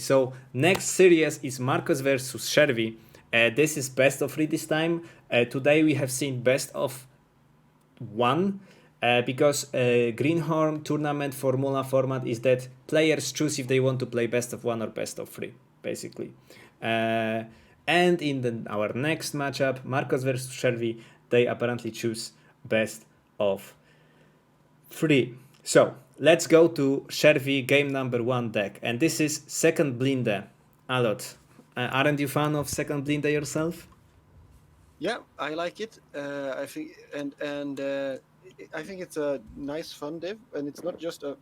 So next series is Marcos versus Scherwi. This is best of 3 this time. Today we have seen best of 1 because Greenhorn tournament formula format is that players choose if they want to play best of 1 or best of 3, basically. And in our next matchup, Marcos versus Scherwi, they apparently choose best of 3. So let's go to Scherwi game number 1 deck, and this is second Blindee. Alot, aren't you fan of second Blindee yourself? Yeah, I like it. I think I think it's a nice fun div, and it's not just a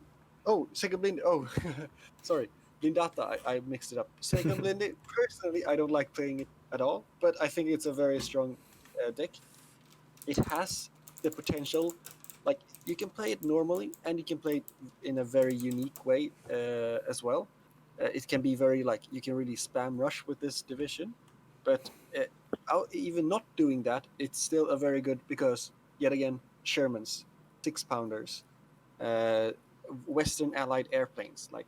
second blind. Oh, sorry, Blindata. I mixed it up. Second blind. Personally, I don't like playing it at all, but I think it's a very strong deck. It has the potential, like you can play it normally, and you can play it in a very unique way as well. It can be very like you can really spam rush with this division, but even not doing that, it's still a very good because yet again Shermans, 6 pounders, uh, Western Allied airplanes, like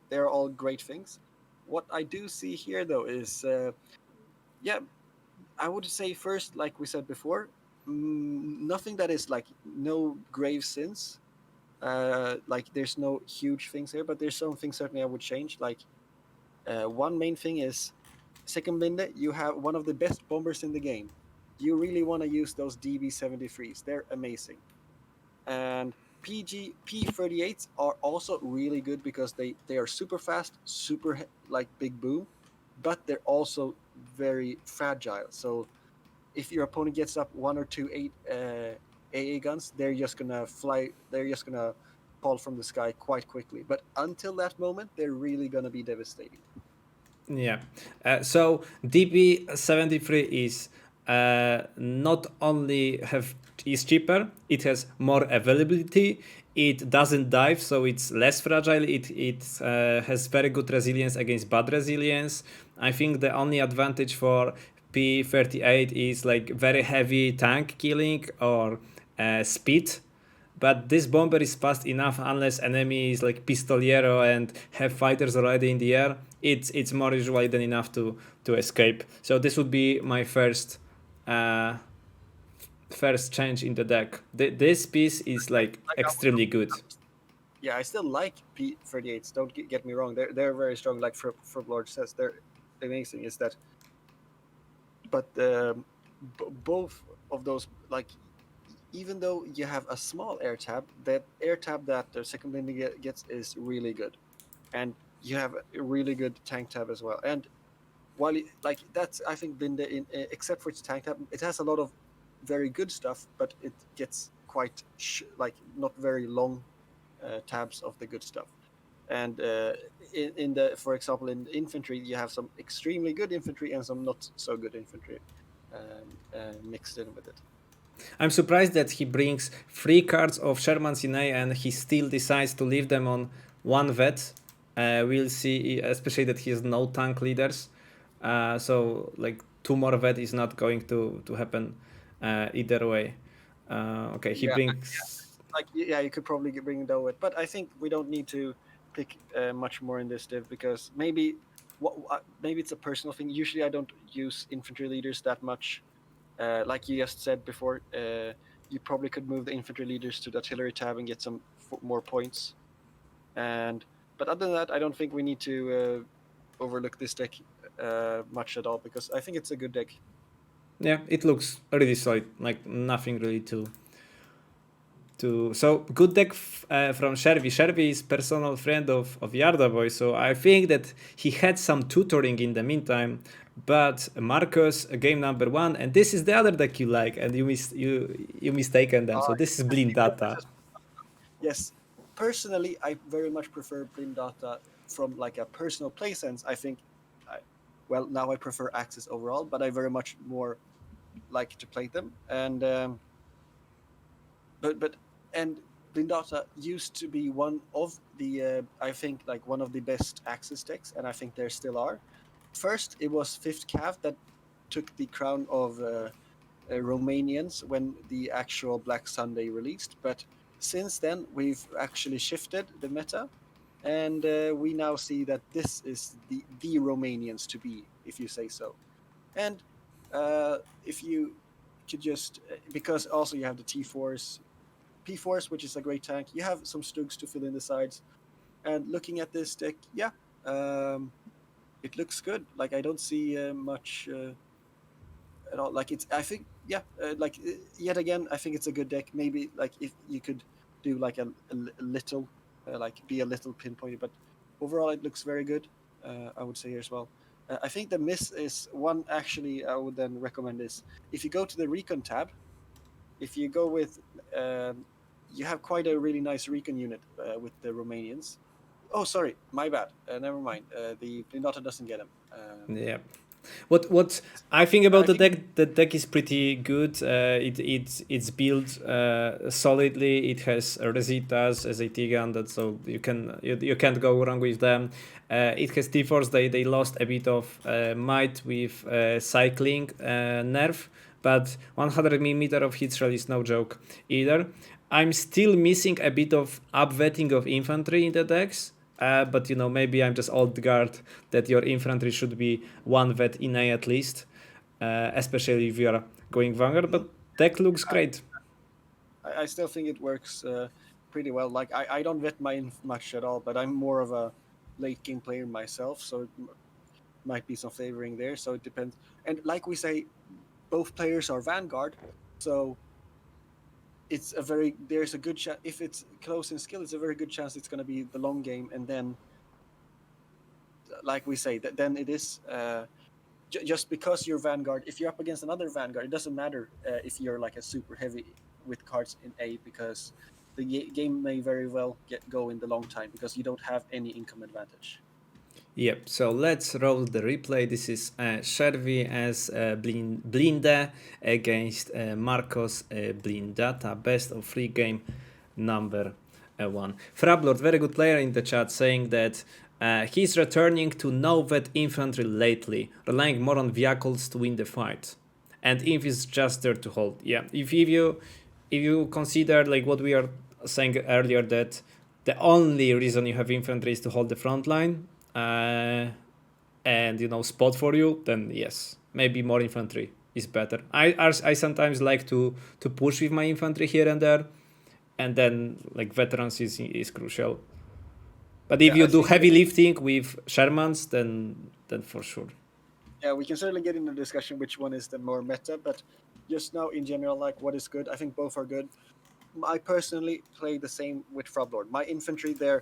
they're all great things. What I do see here though is, yeah, I would say first, like we said before, nothing that is like no grave sins. Like there's no huge things here, but there's some things certainly I would change. Like one main thing is second Blinde, you have one of the best bombers in the game. You really want to use those DB-73s. They're amazing. And P38s are also really good because they are super fast, super like big boom, but they're also very fragile. So if your opponent gets up 1 or 2 AA guns, they're just gonna fly. They're just gonna fall from the sky quite quickly. But until that moment, they're really gonna be devastating. Yeah. So DP73 is not only have is cheaper, it has more availability. It doesn't dive, so it's less fragile. It has very good resilience against bad resilience. I think the only advantage for P38 is like very heavy tank killing or speed, but this bomber is fast enough unless enemy is like pistoliero and have fighters already in the air. It's more usually than enough to escape. So this would be my uh, first change in the deck. This piece is like Like I would, extremely good. yeah, I still like P38s. Don't get me wrong; they're very strong. Like for Lord says, they're amazing. Is that, but both of those, like even though you have a small air tab, that air tab that the second blending gets is really good, and you have a really good tank tab as well. And while like that's I think Blinde in except for its tank tab, it has a lot of very good stuff, but it gets quite like not very long tabs of the good stuff. And in the for example in infantry you have some extremely good infantry and some not so good infantry mixed in with it. I'm surprised that he brings 3 cards of Sherman Sinai and he still decides to leave them on one vet. We'll see, especially that he has no tank leaders. So like 2 more vet is not going to happen either way. Okay, he Yeah, brings. like yeah, you could probably bring though it, but I think we don't need to pick much more in this div because maybe maybe it's a personal thing. Usually, I don't use infantry leaders that much. Like you just said before, you probably could move the infantry leaders to the artillery tab and get some more points. And but other than that, I don't think we need to overlook this deck much at all because I think it's a good deck. Yeah, it looks really solid. Like nothing really to so good deck from Shervi. Shervi is personal friend of Yardaboy, so I think that he had some tutoring in the meantime. But Marcos, game number 1, and this is the other deck you like, and you mistaken them. So this is This Blindata. is yes. Personally, I very much prefer Blindata from like a personal play sense. I think, I, well, now I prefer Axis overall, but I very much more like to play them. And but and Blindata used to be one of the I think like one of the best Axis decks, and I think there still are. First, it was Fifth Cav that took the crown of Romanians when the actual Black Sunday released, but since then we've actually shifted the meta, and we now see that this is the Romanians to be, if you say so. And if you could just because also you have the T-Force, P-Force, which is a great tank. You have some Stugs to fill in the sides. And looking at this deck, yeah, it looks good. Like I don't see much at all. Like it's, I think, yeah, yet again, I think it's a good deck. Maybe like if you could do like a little, like be a little pinpointed, but overall it looks very good. I would say here as well. I think the miss is one actually I would then recommend is if you go to the recon tab, if you go with, you have quite a really nice recon unit with the Romanians. Oh, sorry, my bad. Never mind. The Blindata doesn't get him. Yeah. What I think about I think the deck is pretty good. It's built solidly. It has Resitas as a T-gun, that so you can't go wrong with them. It has T-Force. They lost a bit of might with cycling nerf, but 100 millimeter of hit rate is no joke either. I'm still missing a bit of upvetting of infantry in the decks. But maybe I'm just old guard that your infantry should be one vet in A at least, especially if you are going Vanguard. But deck looks great. I still think it works pretty well. Like I don't vet my inf much at all, but I'm more of a late game player myself, so it might be some favoring there. So it depends. And like we say, both players are Vanguard, so it's a very there's a good chance if it's close in skill, it's a very good chance it's going to be the long game, and then like we say that then it is just because you're Vanguard. If you're up against another Vanguard, it doesn't matter if you're like a super heavy with cards in A, because the game may very well go in the long time because you don't have any income advantage. Yep, so let's roll the replay. This is Scherwi as Blindee against Marcos999, best of 3 game number 1. Frablord, very good player in the chat, saying that he's returning to no-vet infantry lately, relying more on vehicles to win the fight. And Inf is just there to hold. Yeah, if you consider like what we are saying earlier, that the only reason you have infantry is to hold the front line, and spot for you, then yes, maybe more infantry is better. I sometimes like to push with my infantry here and there, and then like veterans is crucial. But if you do heavy lifting with Shermans, then for sure. Yeah, we can certainly get into discussion which one is the more meta, but just now in general, like what is good, I think both are good. I personally play the same with Frablord. My infantry, they're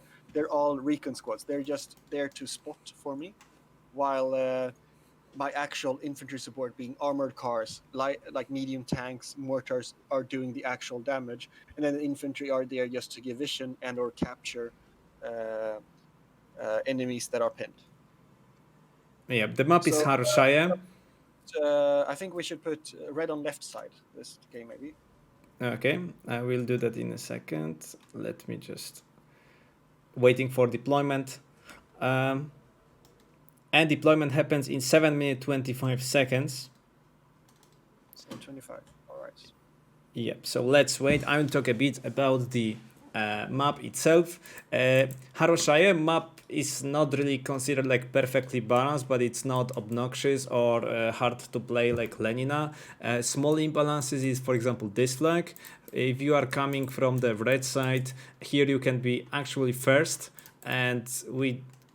all recon squads. They're just there to spot for me, while my actual infantry support being armored cars, like medium tanks, mortars are doing the actual damage, and then the infantry are there just to give vision and or capture enemies that are pinned. Yeah, the map is Harushaya. I think we should put red on left side this game, maybe. Okay, I will do that in a second. Let me just waiting for deployment. And deployment happens in 7 minutes 25 seconds. 7:25. All right. Yep. So let's wait. I will talk a bit about the map itself. Harushaya map is not really considered like perfectly balanced, but it's not obnoxious or hard to play like Lenina. Small imbalances is, for example, this flag. If you are coming from the red side, here you can be actually first, and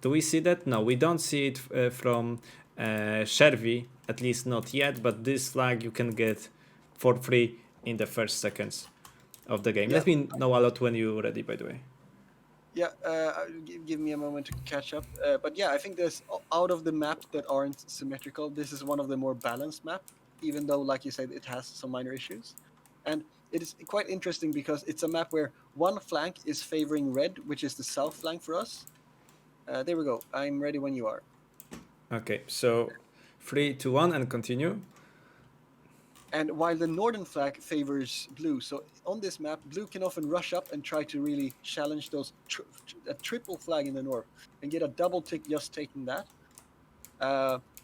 do we see that? No, we don't see it from Scherwi, at least not yet, but this flag you can get for free in the first seconds of the game. Yeah. Let me know a lot when you're ready, by the way. Yeah, give me a moment to catch up. But yeah, I think there's out of the map that aren't symmetrical, this is one of the more balanced map, even though, like you said, it has some minor issues. And it is quite interesting because it's a map where one flank is favoring red, which is the south flank for us. There we go. I'm ready when you are. Okay, so 3, 2, 1, and continue. And while the northern flag favors blue, so on this map, blue can often rush up and try to really challenge those a triple flag in the north and get a double tick just taking that.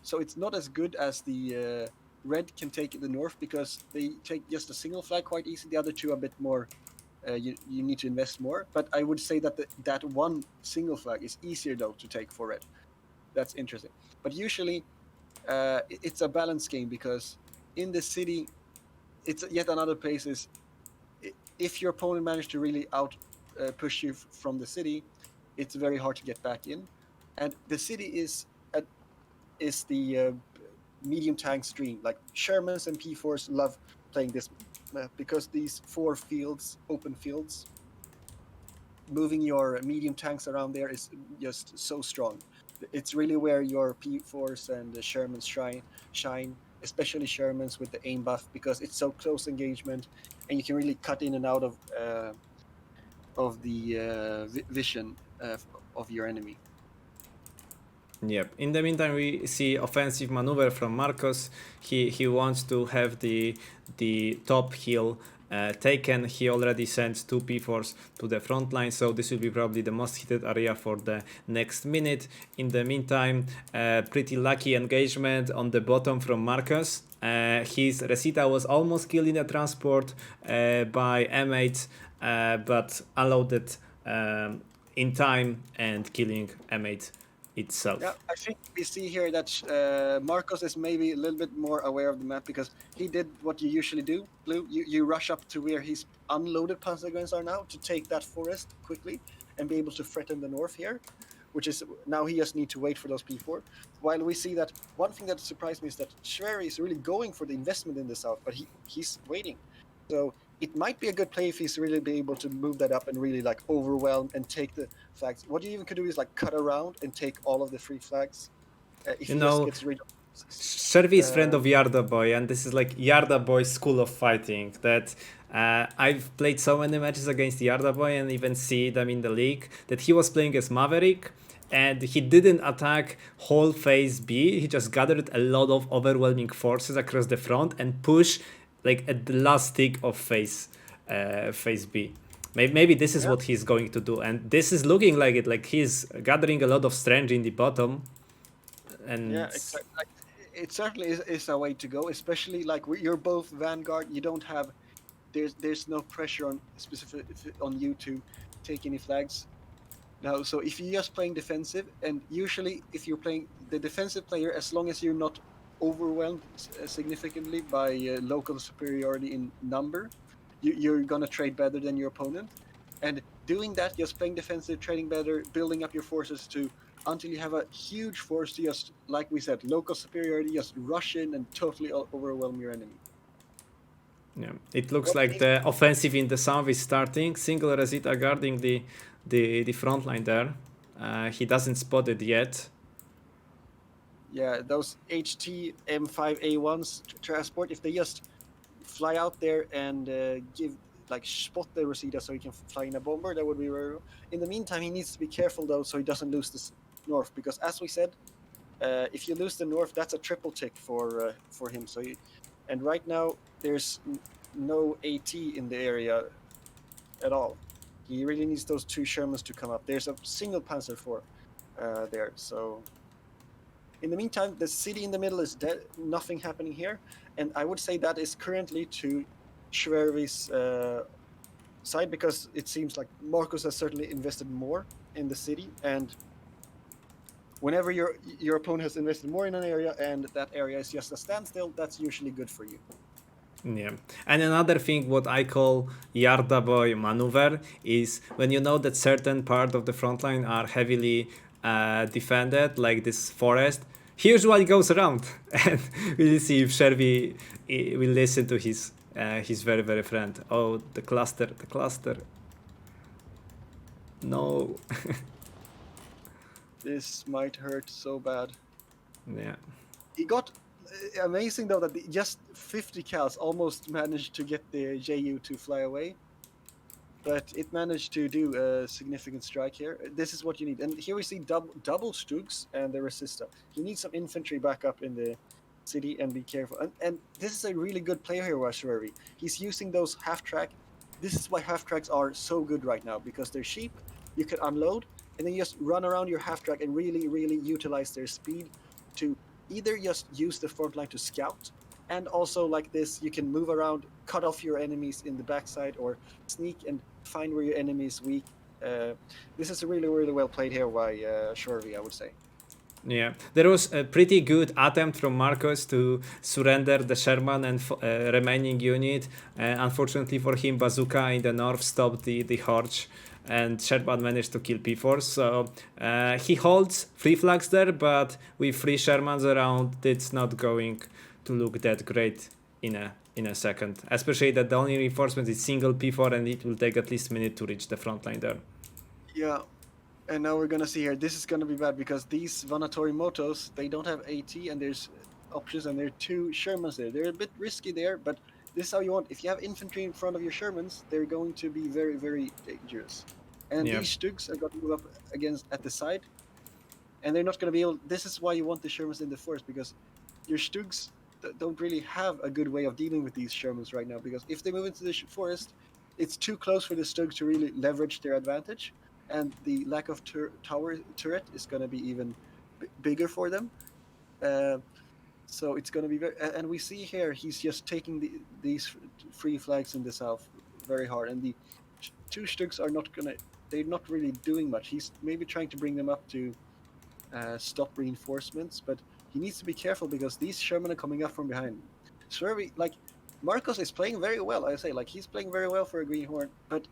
So it's not as good as the red can take the north because they take just a single flag quite easy. The other two are a bit more you need to invest more. But I would say that that one single flag is easier though to take for red. That's interesting. But usually it's a balance game, because in the city, it's yet another place is, if your opponent managed to really out push you from the city, it's very hard to get back in. And the city is the medium tank stream. Like Shermans and P4s love playing this map because these 4 fields, open fields, moving your medium tanks around there is just so strong. It's really where your P4s and the Shermans shine, especially Shermans with the aim buff, because it's so close engagement, and you can really cut in and out of the vision of your enemy. Yep. In the meantime, we see offensive maneuver from Marcos. He wants to have the top hill taken. He already sent 2 P4s to the front line, so this will be probably the most heated area for the next minute. In the meantime, pretty lucky engagement on the bottom from Marcos. His Resita was almost killed in the transport by M8, but unloaded in time and killing M8 itself. Yeah, I think we see here that Marcos is maybe a little bit more aware of the map, because he did what you usually do, Blue. You rush up to where his unloaded Panzerguns are now to take that forest quickly and be able to threaten the north here, which is now he just need to wait for those P4. While we see that one thing that surprised me is that Scherwi is really going for the investment in the south, but he's waiting. So it might be a good play if he's really be able to move that up and really like overwhelm and take the flags. What you even could do is like cut around and take all of the free flags. If You he know, just gets rid of Scherwi is friend of Yarda Boy, and this is like Yarda Boy's school of fighting. That I've played so many matches against Yarda Boy and even see them in the league, that he was playing as Maverick, and he didn't attack whole phase B. He just gathered a lot of overwhelming forces across the front and push like at the last tick of phase B. Maybe this is what he's going to do, and this is looking like it. Like he's gathering a lot of strength in the bottom, and yeah, exactly. Like, it certainly is a way to go, especially like you're both Vanguard. You don't have there's no pressure on specific on you to take any flags. Now, so if you're just playing defensive, and usually if you're playing the defensive player, as long as you're not overwhelmed significantly by local superiority in number, you're gonna trade better than your opponent. And doing that, just playing defensive, trading better, building up your forces to until you have a huge force to just, like we said, local superiority, just rush in and totally overwhelm your enemy. yeah, it looks like the offensive in the south is starting. Single Resita guarding the front line there. He doesn't spot it yet. Yeah, those HT M5A1s transport, if they just fly out there and give like spot the Resita so he can fly in a bomber, that would be very. In the meantime, he needs to be careful though, so he doesn't lose this north, because as we said, if you lose the north, that's a triple tick for him. So, and right now there's no AT in the area at all. He really needs those 2 Shermans to come up. There's a single Panzer IV there. So, in the meantime, the city in the middle is dead. Nothing happening here, and I would say that is currently to Scherwi's side, because it seems like Marcos has certainly invested more in the city, and whenever your opponent has invested more in an area and that area is just a standstill, that's usually good for you. Yeah, and another thing what I call Yarda Boy maneuver is when you know that certain part of the front line are heavily defended, like this forest. Here's what goes around, and we'll see if Scherwi will listen to his very very friend. Oh, the cluster. No. This might hurt so bad. Yeah. He got amazing though that just 50 cals almost managed to get the JU to fly away, but it managed to do a significant strike here. This is what you need, and here we see double Stugs and the Resista. You need some infantry back up in the city, and be careful. And this is a really good player here, Scherwi. He's using those half track. This is why half tracks are so good right now, because they're cheap. You can unload, and then you just run around your half track and really utilize their speed to either just use the front line to scout and also like this, you can move around, cut off your enemies in the backside, or sneak and find where your enemy is weak. This is really, really well played here by Scherwi, I would say. Yeah, there was a pretty good attempt from Marcos to surrender the Sherman and remaining unit. Unfortunately for him, Bazooka in the north stopped the Horch, and Sherman managed to kill P4. So he holds 3 flags there, but with 3 Shermans around, it's not going to look that great in a second. Especially that the only reinforcement is single P4, and it will take at least a minute to reach the front line there. Yeah, and now we're gonna see here. This is gonna be bad because these Vanatori Motos, they don't have AT, and there's options, and there are 2 Shermans there. They're a bit risky there, but this is how you want. If you have infantry in front of your Shermans, they're going to be very, very dangerous. And Yeah. these Stugs are going to move up against at the side, and they're not going to be able. This is why you want the Shermans in the forest, because your Stugs don't really have a good way of dealing with these Shermans right now. Because if they move into the forest, it's too close for the Stugs to really leverage their advantage, and the lack of tower turret is going to be even bigger for them. So it's going to be very. And we see here he's just taking these 3 flags in the south very hard, and the 2 Stugs are not going to. They're not really doing much. He's maybe trying to bring them up to stop reinforcements, but he needs to be careful because these Sherman are coming up from behind. Swervy, like Marcos is playing very well. I say, like he's playing very well for a Greenhorn, but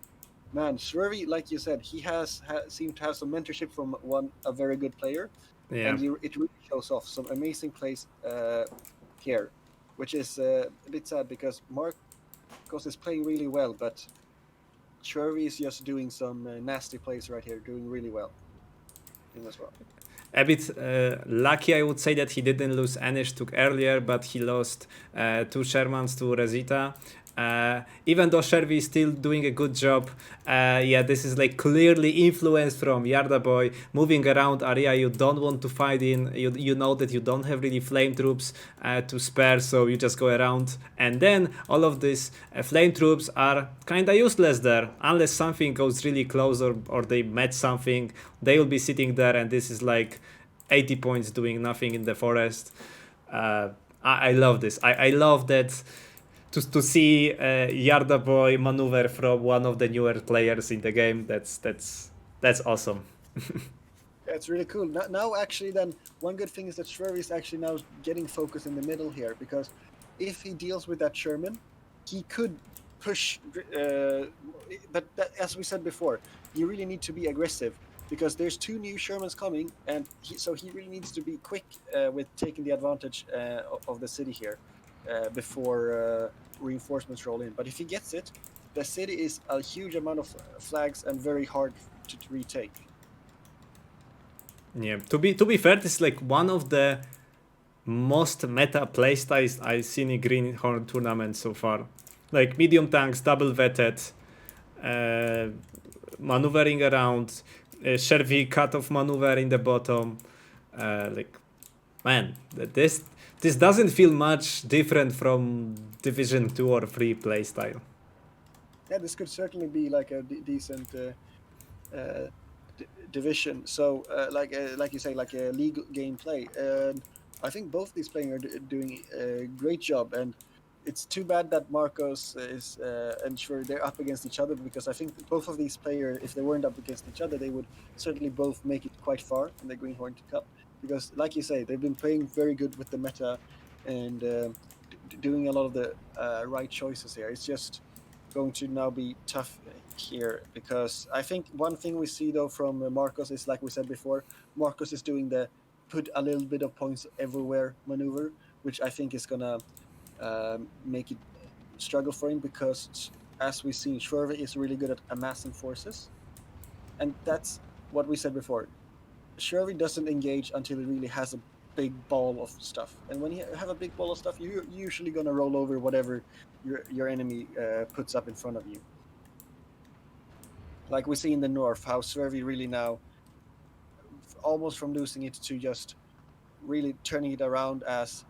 man, Swervy, like you said, he has seemed to have some mentorship from a very good player, Yeah. and it really shows off some amazing plays here, which is a bit sad because Marcos is playing really well, but Swervy is just doing some nasty plays right here, doing really well. Him as well. A bit lucky, I would say, that he didn't lose any Stuk earlier, but he lost 2 Shermans to Resita. Even though Scherwi is still doing a good job, yeah, this is like clearly influenced from Yarda Boy moving around area you don't want to fight in. You know that you don't have really flame troops to spare, so you just go around, and then all of these flame troops are kinda useless there unless something goes really close, or they match something. They will be sitting there, and this is like 80 points doing nothing in the forest. I love this. I love that. To see Yarda Boy maneuver from one of the newer players in the game, that's awesome. Yeah, it's really cool. Now, actually, then one good thing is that Sherry is actually now getting focus in the middle here, because if he deals with that Sherman, he could push. But as we said before, you really need to be aggressive because there's 2 new Shermans coming, and so he really needs to be quick with taking the advantage of the city here before reinforcements roll in. But if he gets it, the city is a huge amount of flags and very hard to retake. Yeah, to be fair, this is like one of the most meta playstyles I've seen in Greenhorn tournament so far. Like medium tanks, double vetted, maneuvering around, Scherwi cut off maneuver in the bottom. Like, man, this doesn't feel much different from Division 2 or 3 playstyle. Yeah, this could certainly be like a decent division. So, like you say, like a league gameplay. And I think both these players are doing a great job. And it's too bad that Marcos is and sure they're up against each other, because I think both of these players, if they weren't up against each other, they would certainly both make it quite far in the Greenhorn Cup. Because, like you say, they've been playing very good with the meta and doing a lot of the right choices here. It's just going to now be tough here, because I think one thing we see though from Marcos is, like we said before, Marcos is doing the put a little bit of points everywhere maneuver, which I think is gonna make it struggle for him, because as we see, Scherwi is really good at amassing forces, and that's what we said before. Scherwi doesn't engage until he really has a big ball of stuff, and when you have a big ball of stuff, you're usually gonna roll over whatever your enemy puts up in front of you. Like we see in the north, how Scherwi really now, almost from losing it to just really turning it around, as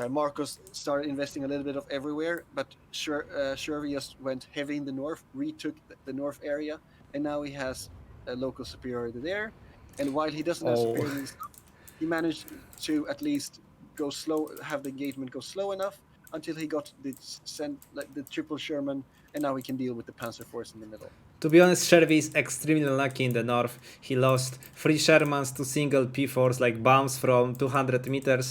Marcos started investing a little bit of everywhere, but Scherwi just went heavy in the north, retook the north area, and now he has a local superiority there. And while he doesn't have Oh, superiority in the south, he managed to at least go slow, have the engagement go slow enough until he got the the triple Sherman, and now he can deal with the Panzer Force in the middle. To be honest, Scherwi is extremely unlucky in the north. He lost 3 Shermans to single P4s, like bombs from 200 meters.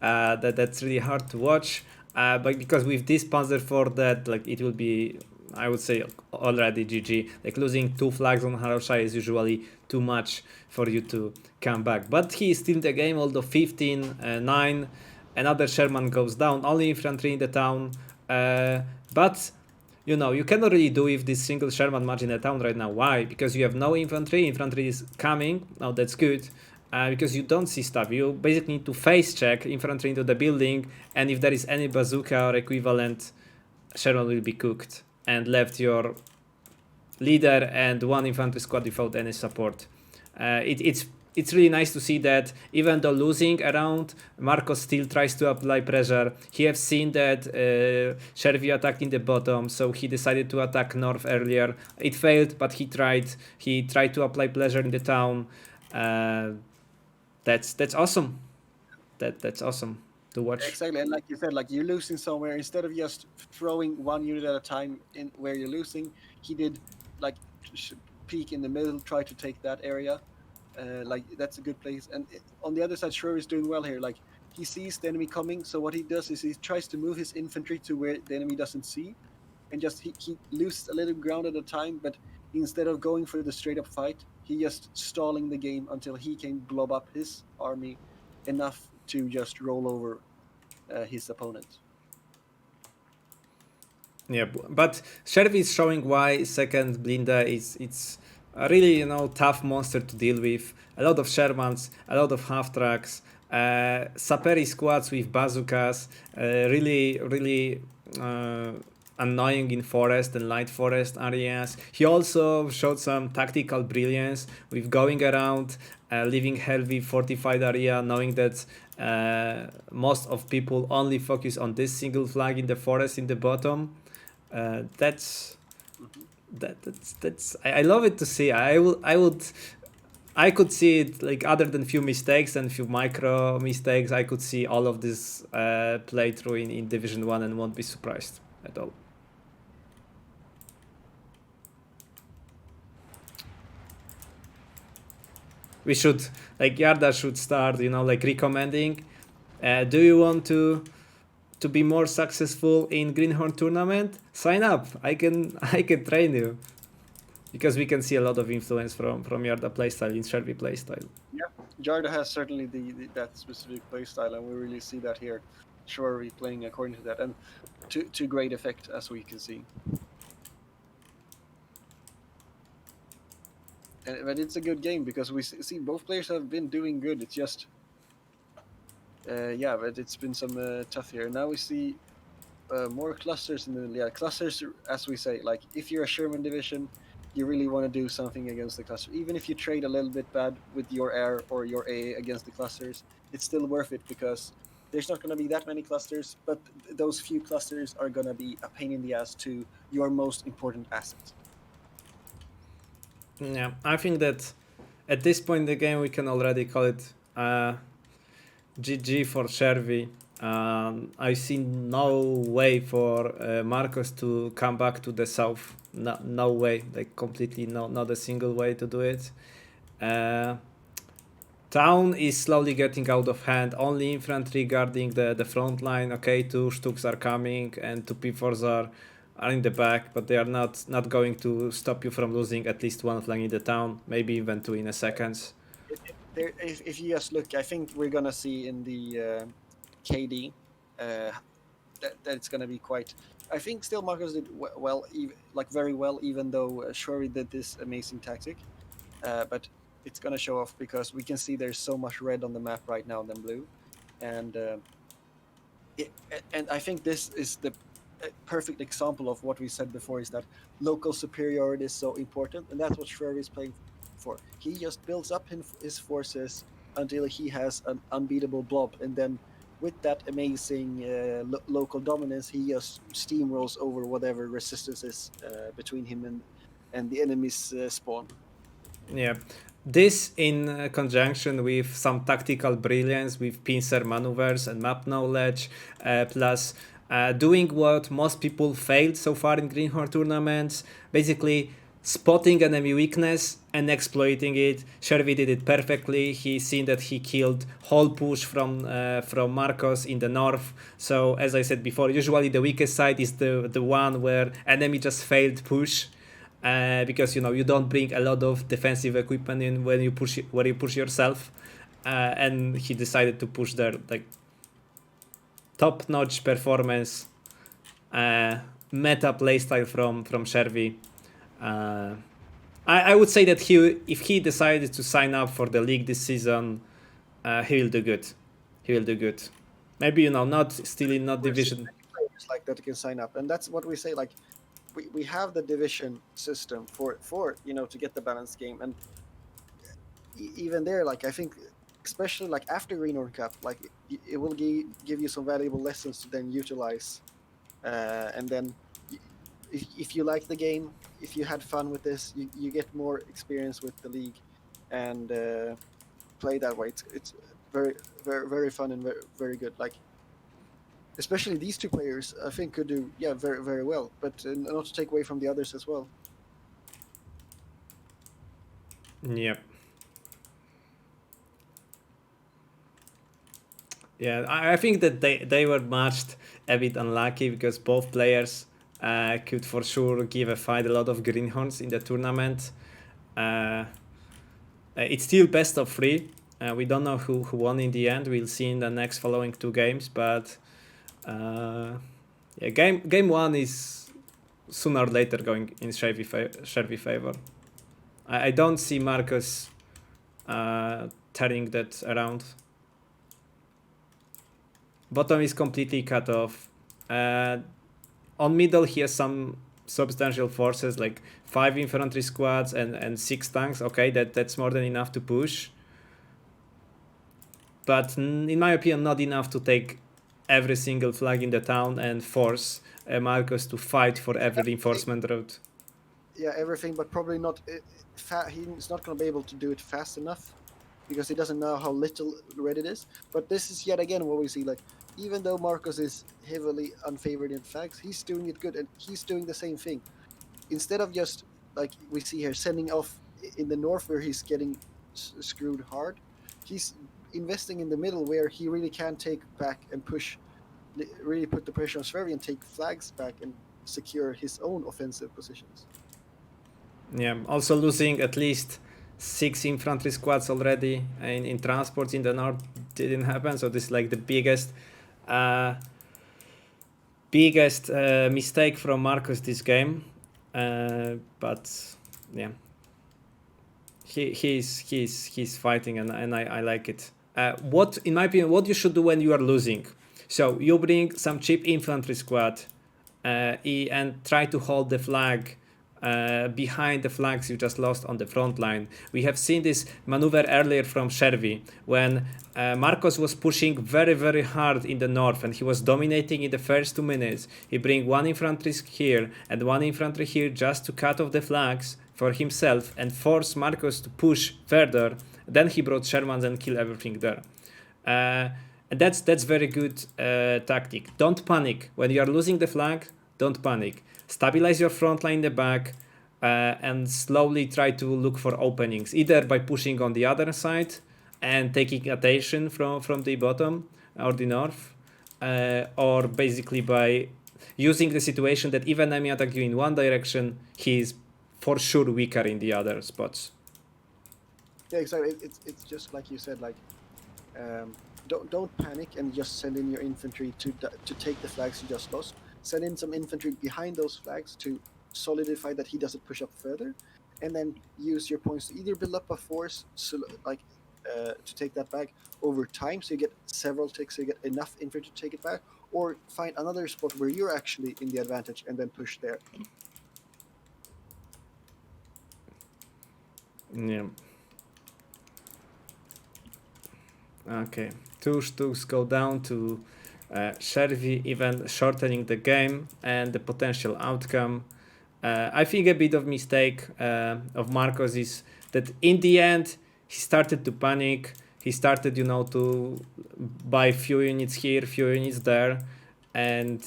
That's really hard to watch. But because with this Panzer 4, that like it will be, I would say, already GG. Like losing 2 flags on Haroshai is usually too much for you to come back. But he is still in the game, although 15-9. Another Sherman goes down, only infantry in the town. But you know, you cannot really do with this single Sherman match in the town right now. Why? Because you have no infantry. Infantry is coming. Now that's good. Because you don't see stuff. You basically need to face check infantry into the building, and if there is any bazooka or equivalent, Sherman will be cooked and left your leader and 1 infantry squad without any support. It's really nice to see that even though losing around, Marcos still tries to apply pressure. He has seen that Scherwi attacked in the bottom, so he decided to attack north earlier. It failed, but he tried. He tried to apply pressure in the town. That's awesome. That's awesome to watch. Exactly, and like you said, like you're losing somewhere. Instead of just throwing 1 unit at a time in where you're losing, he did like peek in the middle, try to take that area. Like that's a good place. And on the other side, Scherwi is doing well here. Like he sees the enemy coming, so what he does is he tries to move his infantry to where the enemy doesn't see, and just he loses a little ground at a time. But instead of going for the straight up fight, he just stalling the game until he can blob up his army enough to just roll over his opponent. Yeah, but Scherwi is showing why second Blindee is it's a really tough monster to deal with. A lot of Shermans, a lot of half tracks, Saperi squads with bazookas, really annoying in forest and light forest areas. He also showed some tactical brilliance with going around, leaving heavy fortified area, knowing that most of people only focus on this single flag in the forest in the bottom. That's I love it to see. I could see it, like, other than few mistakes and few micro mistakes. I could see all of this playthrough in Division 1 and won't be surprised at all. We should, like, Yarda should start, like, recommending, do you want to be more successful in Greenhorn tournament? Sign up. I can train you, because we can see a lot of influence from Yarda playstyle in Scherwi playstyle. Yeah, Yarda has certainly that specific playstyle, and we really see that here. Scherwi playing according to that, and to great effect, as we can see. But it's a good game because we see both players have been doing good. It's just, yeah, but it's been some tough here. Now we see more clusters in the clusters, as we say. Like if you're a Sherman division, you really want to do something against the cluster. Even if you trade a little bit bad with your air or your A against the clusters, it's still worth it because there's not going to be that many clusters, but those few clusters are going to be a pain in the ass to your most important asset. Yeah, I think that at this point in the game we can already call it GG for Scherwi. I see no way for Marcos to come back to the south. No way, like completely not a single way to do it. Town is slowly getting out of hand. Only infantry guarding the front line. Okay, 2 Stuks are coming and 2 P4s are in the back, but they are not going to stop you from losing at least 1 flank in the town, maybe even 2 in a second. If you just look, I think we're gonna see in the KD that it's gonna be quite. I think still Marcos did well, very well, even though Scherwi did this amazing tactic. But it's gonna show off because we can see there's so much red on the map right now than blue, and I think this is the perfect example of what we said before, is that local superiority is so important, and that's what Scherwi is playing for. He just builds up his forces until he has an unbeatable blob, and then with that amazing local dominance, he just steamrolls over whatever resistance is between him and the enemy's spawn. Yeah, This in conjunction with some tactical brilliance with pincer maneuvers and map knowledge, plus doing what most people failed so far in Greenhorn tournaments, basically spotting enemy weakness and exploiting it. Scherwi did it perfectly. He seen that he killed whole push from Marcos in the north. So as I said before, usually the weakest side is the one where enemy just failed push. Because you don't bring a lot of defensive equipment in when you push yourself, and he decided to push their like top-notch performance, meta playstyle from Scherwi. I would say that if he decided to sign up for the league this season, he will do good. He will do good. Maybe not still in not division. Players like that can sign up, and that's what we say. Like we have the division system for to get the balanced game, and even there, like I think, especially like after Greenhorn Cup, like it will give you some valuable lessons to then utilize, and then if you like the game, if you had fun with this, you get more experience with the league, and play that way. It's very very very fun and very very good. Like especially these two players, I think could do very very well, but not to take away from the others as well. Yep. Yeah, I think that they were matched a bit unlucky because both players could for sure give a fight a lot of greenhorns in the tournament. It's still best of 3. We don't know who won in the end. We'll see in the next following 2 games, but yeah, game 1 is sooner or later going in Scherwi favor. I don't see Marcos turning that around. Bottom is completely cut off. On middle, he has some substantial forces like 5 infantry squads and 6 tanks. Okay, that's more than enough to push. But in my opinion, not enough to take every single flag in the town and force Marcos to fight for every reinforcement route. Yeah, everything, but probably not. He's not going to be able to do it fast enough because he doesn't know how little red it is. But this is yet again what we see. Like even though Marcos is heavily unfavored in flags, he's doing it good, and he's doing the same thing. Instead of just like we see here sending off in the north where he's getting screwed hard, he's investing in the middle where he really can take back and push, really put the pressure on Scherwi and take flags back and secure his own offensive positions. Yeah, also losing at least 6 infantry squads already in transports in the north didn't happen. So this is like the biggest mistake from Marcos this game. But yeah, he's fighting, and I like it. What in my opinion, what you should do when you are losing? So you bring some cheap infantry squad and try to hold the flag behind the flags you just lost on the front line. We have seen this maneuver earlier from Scherwi when Marcos was pushing very very hard in the north and he was dominating in the first 2 minutes. He bring 1 infantry here and 1 infantry here just to cut off the flags for himself and force Marcos to push further. Then he brought Shermans and kill everything there. And that's very good tactic. Don't panic when you are losing the flag. Don't panic. Stabilize your front line in the back and slowly try to look for openings, either by pushing on the other side and taking attention from the bottom or the north, or basically by using the situation that even enemy attack you in one direction, he is for sure weaker in the other spots. Yeah, exactly. It's just like you said. Like, don't panic and just send in your infantry to take the flags you just lost. Send in some infantry behind those flags to solidify that he doesn't push up further, and then use your points to either build up a force, to take that back over time, so you get several ticks, so you get enough infantry to take it back, or find another spot where you're actually in the advantage and then push there. Yeah. Okay. 2 stooks go down to Scherwi, even shortening the game, and the potential outcome I think a bit of mistake of Marcos is that in the end he started to panic. He started, to buy few units here, few units there, and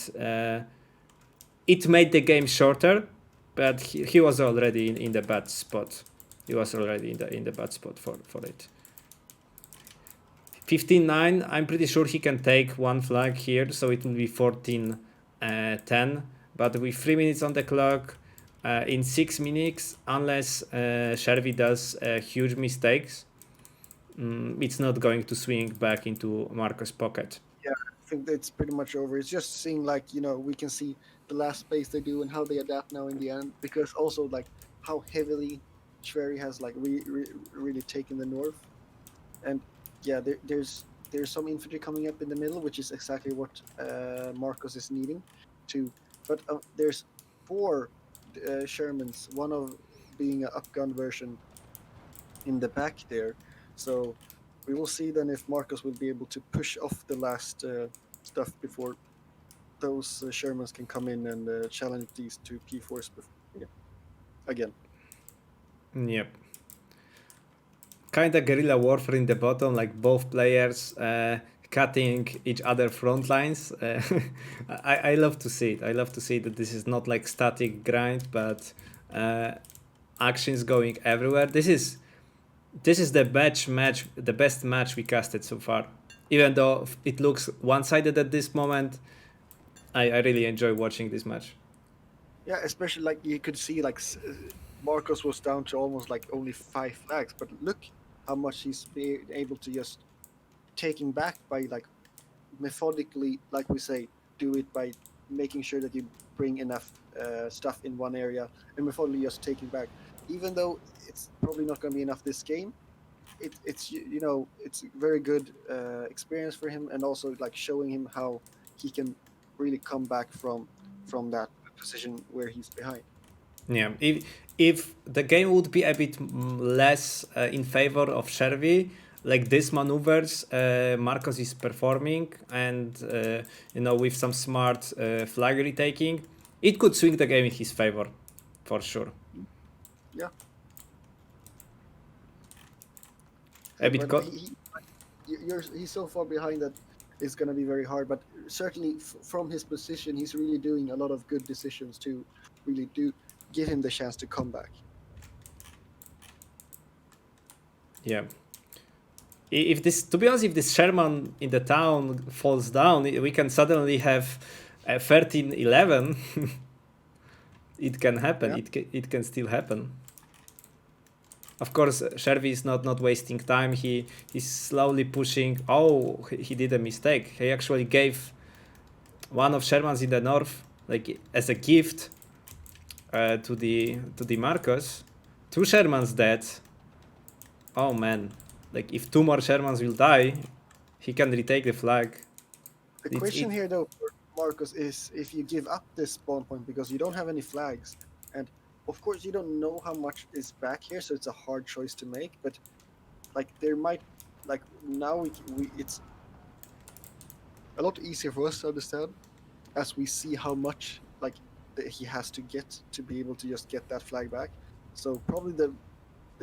it made the game shorter. But he was already in the bad spot. He was already in the bad spot for it. 15-9. I'm pretty sure he can take one flag here, so it will be 14-10. But with 3 minutes on the clock, in 6 minutes, unless Scherwi does huge mistakes, it's not going to swing back into Marcos' pocket. Yeah, I think it's pretty much over. It's just seeing like we can see the last space they do and how they adapt now in the end, because also like how heavily Scherwi has like really taken the north, and yeah, there's some infantry coming up in the middle, which is exactly what Marcos is needing to. But there's 4 Shermans, one of being an upgun version in the back there. So we will see then if Marcos will be able to push off the last stuff before those Shermans can come in and challenge these 2 P4s again. Yep. Kind of guerrilla warfare in the bottom, like both players cutting each other front lines. I love to see it. I love to see that this is not like static grind, but actions going everywhere. This is the the best match we casted so far. Even though it looks one-sided at this moment, I really enjoy watching this match. Yeah, especially like you could see like Marcos was down to almost like only 5 flags, but look how much he's been able to just taking back by like methodically, like we say, do it by making sure that you bring enough stuff in one area and methodically just taking back. Even though it's probably not going to be enough this game, it's it's very good experience for him, and also like showing him how he can really come back from that position where he's behind. Yeah, if the game would be a bit less in favor of Scherwi, like these maneuvers Marcos is performing, and with some smart flag retaking, it could swing the game in his favor, for sure. Yeah. A bit. He's so far behind that it's going to be very hard. But certainly from his position, he's really doing a lot of good decisions to really do give him the chance to come back. Yeah. If this, to be honest, if this Sherman in the town falls down, we can suddenly have 13-11. It can happen. Yeah. It can still happen. Of course, Scherwi is not wasting time. He's slowly pushing. Oh, he did a mistake. He actually gave one of Shermans in the north, like as a gift, to the Marcos. 2 Shermans dead. Oh man, like if 2 more Shermans will die, he can retake the flag. The question here though for Marcos is if you give up this spawn point because you don't have any flags, and of course you don't know how much is back here, so it's a hard choice to make. But like there might, like now we it's a lot easier for us to understand as we see how much like he has to get to be able to just get that flag back. So probably the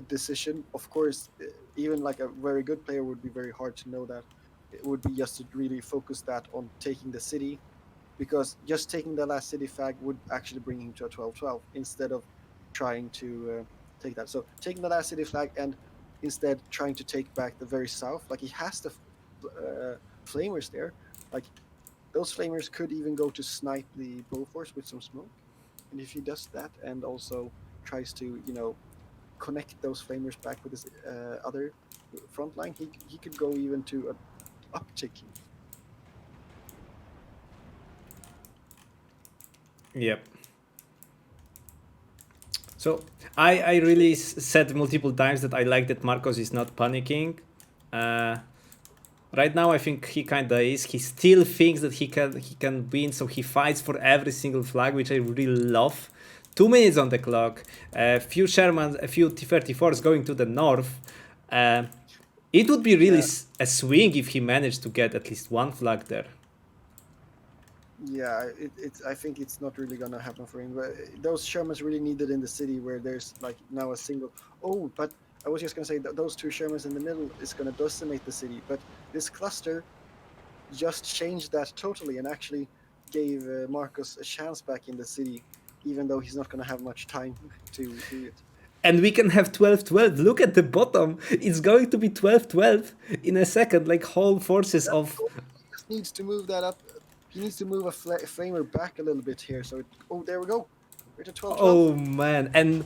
decision, of course, even like a very good player would be very hard to know that. It would be just to really focus that on taking the city, because just taking the last city flag would actually bring him to a 12-12 instead of trying to take that. So taking the last city flag and instead trying to take back the very south, like he has the flamers there, like those flamers could even go to snipe the Bofors with some smoke. And if he does that and also tries to connect those flamers back with his other front line, he could go even to an uptick. Yep. So I really said multiple times that I like that Marcos is not panicking. Right now I think he kinda is. He still thinks that he can win, so he fights for every single flag, which I really love. 2 minutes on the clock, a few Shermans, a few T-34s going to the north. It would be really a swing if he managed to get at least one flag there. Yeah, I think it's not really gonna happen for him. But those Shermans really needed in the city where there's like now a single. Oh, but I was just gonna say that those two Shermans in the middle is gonna decimate the city. But this cluster just changed that totally and actually gave Marcos a chance back in the city, even though he's not gonna have much time to do it. And we can have 12-12. Look at the bottom. It's going to be 12-12 in a second. Like whole forces That's of. cool. He just needs to move that up. He needs to move a flamer back a little bit here. So oh, there we go. We're to 12-12. Oh man. And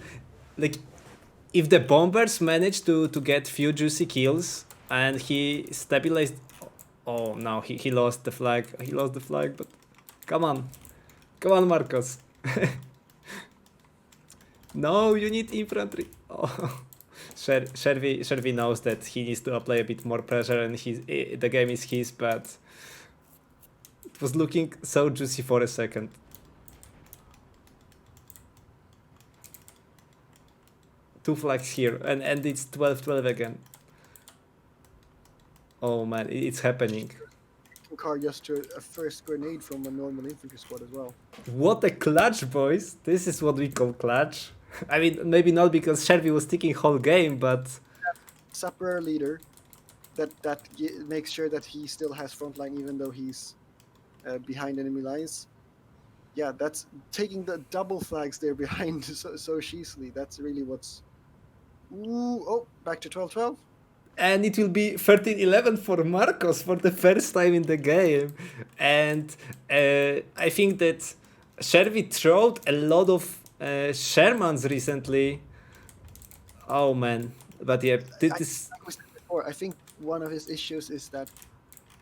like if the bombers manage to get few juicy kills and he stabilized. Oh no, he lost the flag. He lost the flag, but come on. Come on, Marcos. No, you need infantry. Oh. Scherwi knows that he needs to apply a bit more pressure and the game is his, but it was looking so juicy for a second. Two flags here, and it's 12-12 again. Oh man, it's happening. Car just to a first grenade from a normal infantry squad as well. What a clutch, boys! This is what we call clutch. I mean, maybe not because Scherwi was sticking whole game, but Sapper leader that makes sure that he still has frontline even though he's behind enemy lines. Yeah, that's taking the double flags there behind so easily. That's really what's. Ooh, oh, back to 12-12. and it will be 13-11 for Marcos for the first time in the game. And I think that Scherwi throwed a lot of Shermans recently. Oh man, but yeah, this. Like we said before, I think one of his issues is that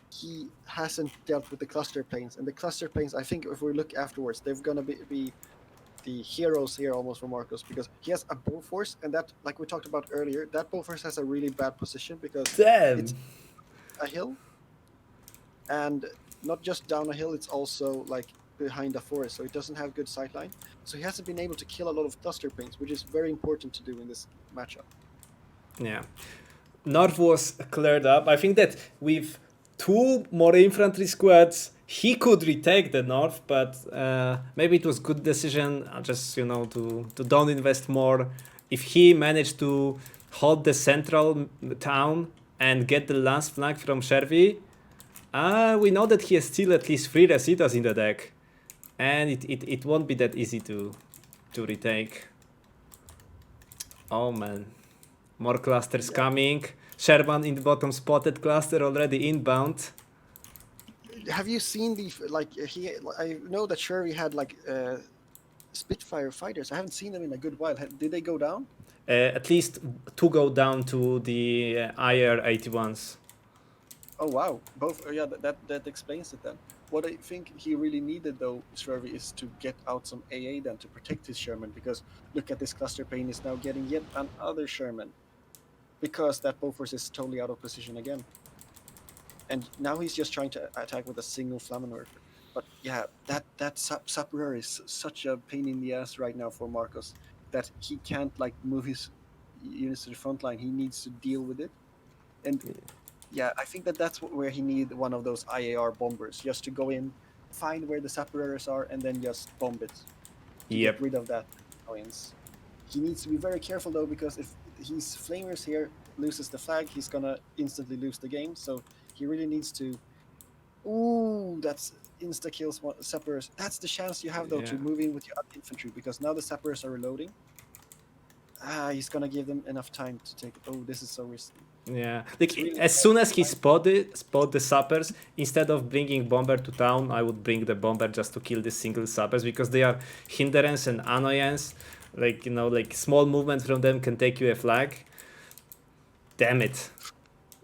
he hasn't dealt with the cluster planes, and the cluster planes. I think if we look afterwards, they're gonna be the heroes here almost for Marcos because he has a bow force, and that, like we talked about earlier, that bow force has a really bad position because Damn. it's a hill, and not just down a hill, it's also like behind a forest, so it doesn't have good sightline. So he hasn't been able to kill a lot of cluster planes, which is very important to do in this matchup. Yeah. North was cleared up. I think that with two more infantry squads, he could retake the north, but maybe it was good decision just to don't invest more. If he managed to hold the central town and get the last flag from Scherwi, we know that he has still at least 3 Resitas in the deck, and it won't be that easy to retake. Oh man. More clusters coming. Sherman in the bottom spotted cluster already inbound. Have you seen the I know that Sherry had like Spitfire fighters. I haven't seen them in a good while. Did they go down? At least 2 go down to the IR 81s. Oh wow, both. Yeah, that explains it then. What I think he really needed though, Sherry, is to get out some AA then to protect his Sherman, because look at this cluster plane is now getting yet another Sherman, because that Bofors is totally out of position again. And now he's just trying to attack with a single Flammenwerfer. But yeah, that Sapper is such a pain in the ass right now for Marcos that he can't like move his units to the front line. He needs to deal with it. And yeah, I think that's where he needs one of those IAR bombers, just to go in, find where the Sapperers are, and then just bomb it to Yep. get rid of that annoyance. He needs to be very careful though, because if his Flamers here loses the flag, he's gonna instantly lose the game. So he really needs to. Ooh, that's insta kills Sapperers. That's the chance you have though to Yeah. move in with your infantry, because now the Sapperers are reloading. He's gonna give them enough time to take. Oh, this is so risky. Yeah, like really as soon as he spot the sappers, instead of bringing bomber to town, I would bring the bomber just to kill the single sappers, because they are hindrance and annoyance. Like like small movement from them can take you a flag. Damn it.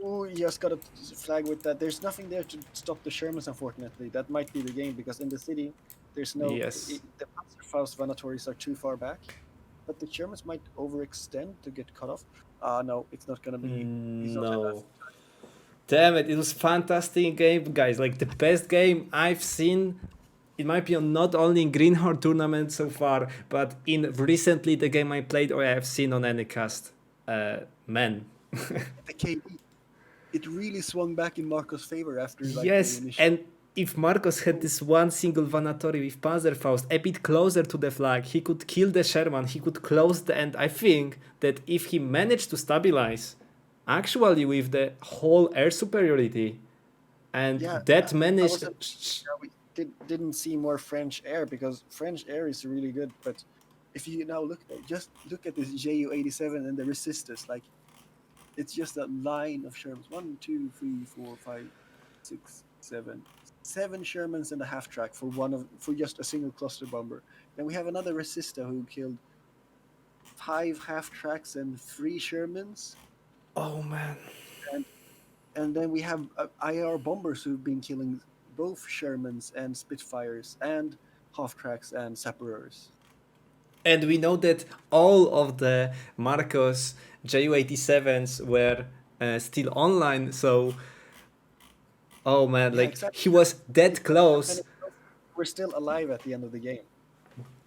Oh, you just got a flag with that. There's nothing there to stop the Shermans, unfortunately. That might be the game, because in the city, there's no. Yes. The Panzerfaust Vanatories are too far back, but the Shermans might overextend to get cut off. No, it's not gonna be. He's not No. enough. Damn it, it was fantastic game, guys. Like the best game I've seen, in my opinion, not only in Greenhorn tournament so far, but in recently the game I played or I have seen on any cast. Man. The KB. It really swung back in Marco's favor after like Yes, the initial. and if Marcos had this one single Vanatory with Panzerfaust a bit closer to the flag, he could kill the Sherman, he could close the end. I think that if he managed to stabilize actually with the whole air superiority and Yeah, that I managed. wasn't. We didn't see more French air because French air is really good. But if you now just look at this Ju-87 and the resistors, like it's just a line of Shermans. 1, 2, 3, 4, 5, 6, 7, 7 Shermans and a half track for just a single cluster bomber. Then we have another resistor who killed 5 half tracks and 3 Shermans. Oh man. And then we have IR bombers who've been killing both Shermans and Spitfires and half tracks and Sapperers. And we know that all of the Marcos Ju-87s were still online, so oh man, Yeah, like exactly. he was that close. We're still alive at the end of the game.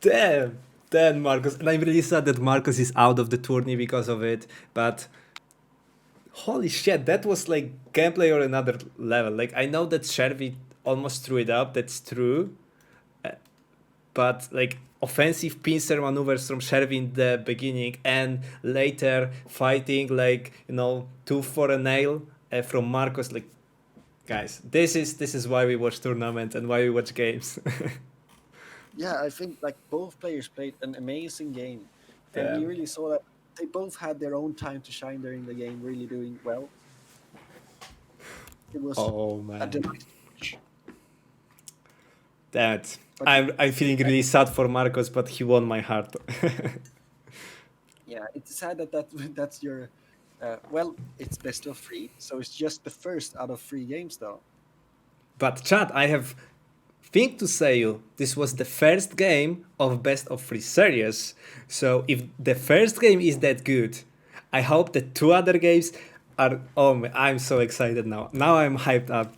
Damn Marcos. And I'm really sad that Marcos is out of the tourney because of it, but holy shit, that was like gameplay or another level. Like I know that Scherwi almost threw it up, that's true. But like offensive pincer maneuvers from Scherwi in the beginning and later fighting like, you know, tooth for a nail from Marcos, like guys, this is why we watch tournament and why we watch games. Yeah, I think like both players played an amazing game, and Yeah. we really saw that they both had their own time to shine during the game, really doing well. It was Oh a man. delight to watch. That But I'm feeling really sad for Marcos, but he won my heart. yeah, it's sad that's your. Well, it's best of 3, so it's just the first out of 3 games, though. But chat, I have thing to say you. This was the first game of best of 3 series. So if the first game is that good, I hope the 2 other games are. Oh, man, I'm so excited now. Now I'm hyped up.